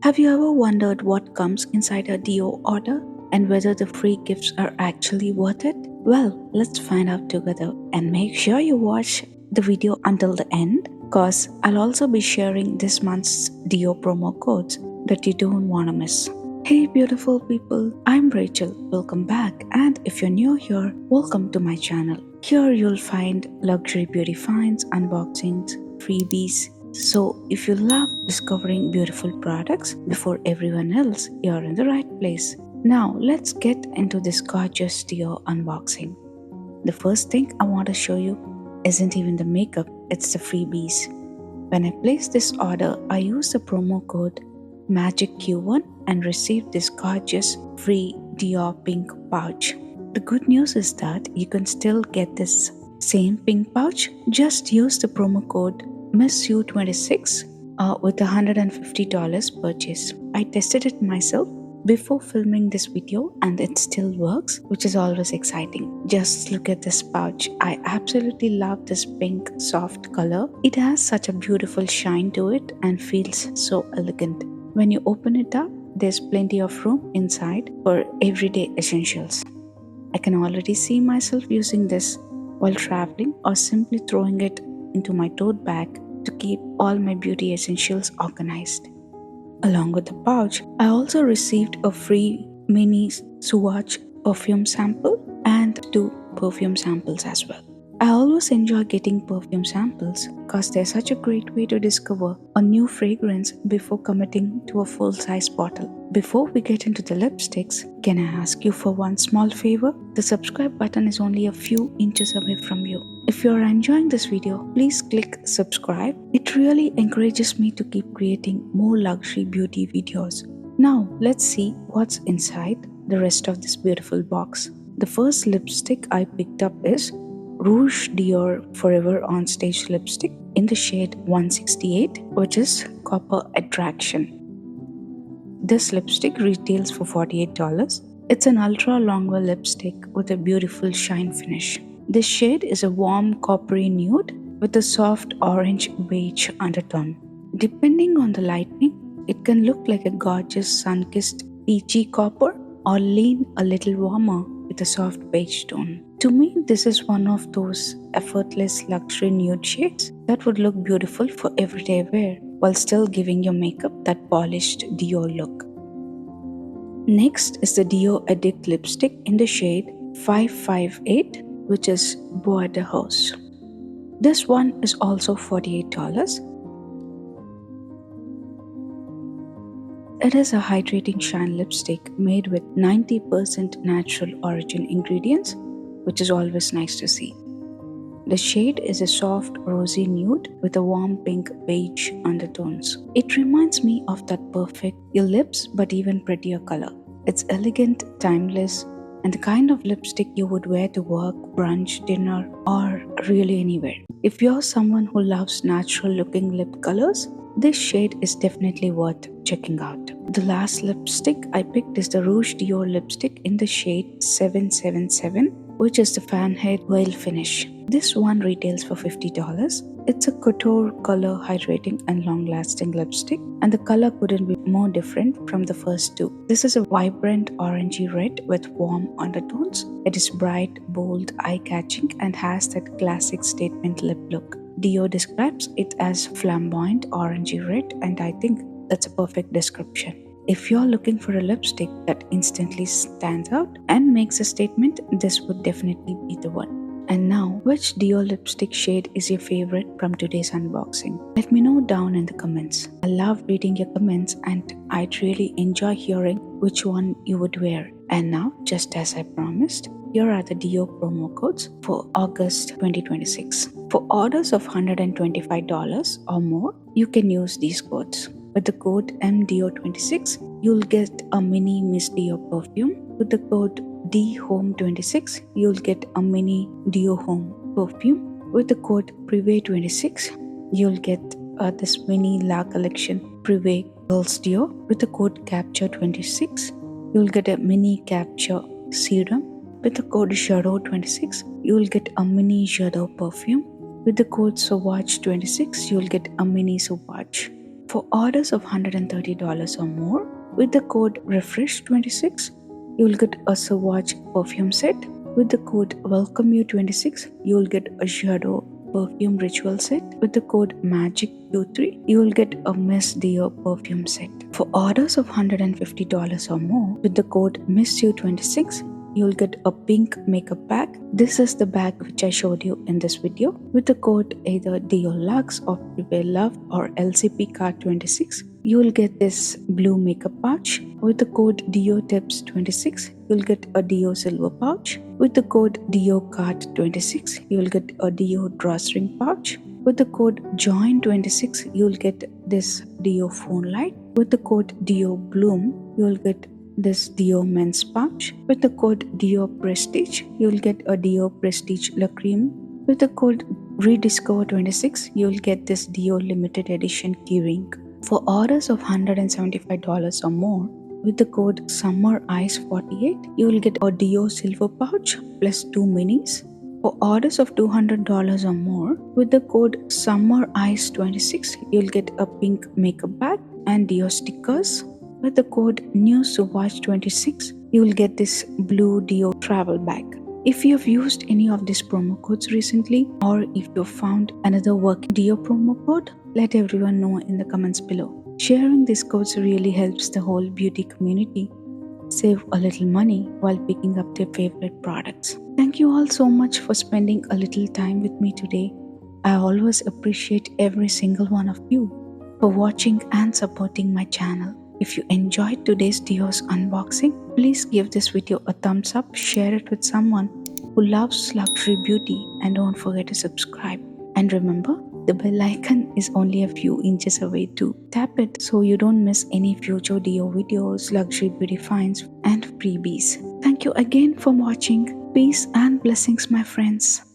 Have you ever wondered what comes inside a Dior order and whether the free gifts are actually worth it? Well, let's find out together and make sure you watch the video until the end because I'll also be sharing this month's Dior promo codes that you don't want to miss. Hey beautiful people, I'm Rachel. Welcome back, and if you're new here, welcome to my channel. Here you'll find luxury beauty finds, unboxings, freebies. So if you love discovering beautiful products before everyone else, you're in the right place. Now let's get into this gorgeous Dior unboxing. The first thing I want to show you isn't even the makeup, it's the freebies. When I placed this order, I used the promo code MAGICQ1 and received this gorgeous free Dior pink pouch. The good news is that you can still get this same pink pouch. Just use the promo code MISSU26 with a $150 purchase. I tested it myself before filming this video and it still works, which is always exciting. Just look at this pouch. I absolutely love this pink soft color. It has such a beautiful shine to it and feels so elegant. When you open it up, there's plenty of room inside for everyday essentials. I can already see myself using this while traveling or simply throwing it into my tote bag to keep all my beauty essentials organized. Along with the pouch, I also received a free mini swatch perfume sample and two perfume samples as well. I always enjoy getting perfume samples because they're such a great way to discover a new fragrance before committing to a full size bottle. Before we get into the lipsticks, can I ask you for one small favor? The subscribe button is only a few inches away from you. If you're enjoying this video, please click subscribe. It really encourages me to keep creating more luxury beauty videos. Now, let's see what's inside the rest of this beautiful box. The first lipstick I picked up is Rouge Dior Forever On Stage lipstick in the shade 168, which is Copper Attraction. This lipstick retails for $48. It's an ultra longwear lipstick with a beautiful shine finish. This shade is a warm coppery nude with a soft orange beige undertone. Depending on the lighting, it can look like a gorgeous sun-kissed peachy copper or lean a little warmer with a soft beige tone. To me, this is one of those effortless luxury nude shades that would look beautiful for everyday wear while still giving your makeup that polished Dior look. Next is the Dior Addict lipstick in the shade 558, which is Bois. This one is also $48. It is a hydrating shine lipstick made with 90% natural origin ingredients, which is always nice to see. The shade is a soft rosy nude with a warm pink beige undertones. It reminds me of that perfect your lips but even prettier color. It's elegant, timeless, and the kind of lipstick you would wear to work, brunch, dinner, or really anywhere. If you're someone who loves natural looking lip colors, this shade is definitely worth checking out. The last lipstick I picked is the Rouge Dior lipstick in the shade 777, which is the Fahrenheit Veil finish. This one retails for $50. It's a couture color hydrating and long-lasting lipstick, and the color couldn't be more different from the first two. This is a vibrant orangey red with warm undertones. It is bright, bold, eye-catching, and has that classic statement lip look. Dior describes it as flamboyant orangey red, and I think that's a perfect description. If you're looking for a lipstick that instantly stands out and makes a statement, this would definitely be the one. And now, which Dior lipstick shade is your favorite from today's unboxing? Let me know down in the comments. I love reading your comments and I'd really enjoy hearing which one you would wear. And now, just as I promised, here are the Dior promo codes for August 2026. For orders of $125 or more, you can use these codes. With the code MDO26, you'll get a mini Miss Dior perfume. With the code DHOME26, you'll get a mini Dior Home perfume. With the code PRIVE26, you'll get this mini La Collection Privé Girls Dior. With the code CAPTURE26, you'll get a mini Capture serum. With the code Shadow26, you'll get a mini Shadow perfume. With the code Sauvage26, you'll get a mini Sauvage. For orders of $130 or more, with the code REFRESH26, you'll get a Swatch perfume set. With the code WELCOME26, you'll get a Shadow perfume ritual set. With the code MAGIC23, you'll get a Miss Dior perfume set. For orders of $150 or more, with the code MISSYOU26, you'll get a pink makeup bag. This is the bag which I showed you in this video. With the code either Dior Luxe or Prevail Love or LCP Card 26, you will get this blue makeup pouch. With the code Dior Tips 26, you'll get a Dior silver pouch. With the code Dior Card 26, you'll get a Dior drawstring pouch. With the code JOIN26, you'll get this Dior phone light. With the code Dior Bloom, you'll get this Dior men's pouch. With the code Dior Prestige, you'll get a Dior Prestige La Creme. With the code REDISCOVER26, you'll get this Dior limited edition keyring. For orders of $175 or more, with the code SUMMERICE48, you will get a Dior silver pouch plus 2 minis. For orders of $200 or more, with the code SUMMERICE26, you'll get a pink makeup bag and Dior stickers. With the code NEWSWATCH26, you will get this blue Dior travel bag. If you have used any of these promo codes recently, or if you found another working Dior promo code, let everyone know in the comments below. Sharing these codes really helps the whole beauty community save a little money while picking up their favorite products. Thank you all so much for spending a little time with me today. I always appreciate every single one of you for watching and supporting my channel. If you enjoyed today's Dior's unboxing, please give this video a thumbs up, share it with someone who loves luxury beauty, and don't forget to subscribe. And remember, the bell icon is only a few inches away too. Tap it so you don't miss any future Dior videos, luxury beauty finds, and freebies. Thank you again for watching. Peace and blessings, my friends.